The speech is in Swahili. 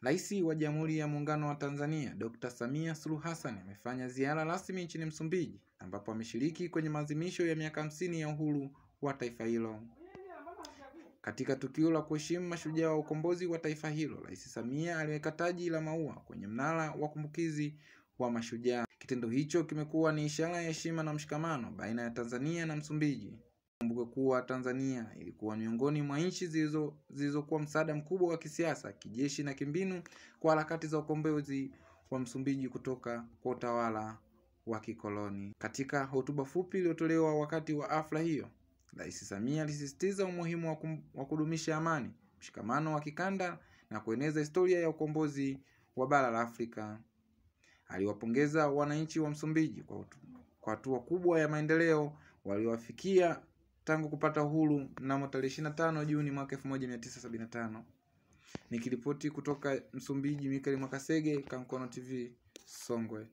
Rais wa Jamhuri ya Muungano wa Tanzania, Dr. Samia Suluhu Hassan amefanya ziara rasmi nchini Msumbiji ambapo ameshiriki kwenye maadhimisho ya miaka 50 ya uhuru wa taifa hilo. Katika tukio la kuheshimu mashujaa wa ukombozi wa taifa hilo, Rais Samia aliweka taji la maua kwenye mnara wa kumbukizi wa mashujaa. Kitendo hicho kimekuwa ni ishara ya heshima na mshikamano baina ya Tanzania na Msumbiji. Kumbuke kuwa Tanzania ilikuwa miongoni mwa nchi zilizokuwa msaada mkubwa wa kisiasa, kijeshi na kimbinu kwa harakati za ukombozi wa Msumbiji kutoka kwa utawala wa kikoloni. Katika hotuba fupi iliyotolewa wakati wa hafla hiyo, Rais Samia alisisitiza umuhimu wa kudumisha amani, mshikamano wa kikanda na kueneza historia ya ukombozi wa bara la Afrika. Aliwapongeza wananchi wa Msumbiji kwa hatua kubwa ya maendeleo waliowafikia tangu kupata uhuru mnamo tarehe 25 Juni mwaka 1975. Nikiripoti kutoka Msumbiji, Michael Mwakasege, Kankono TV, Songwe.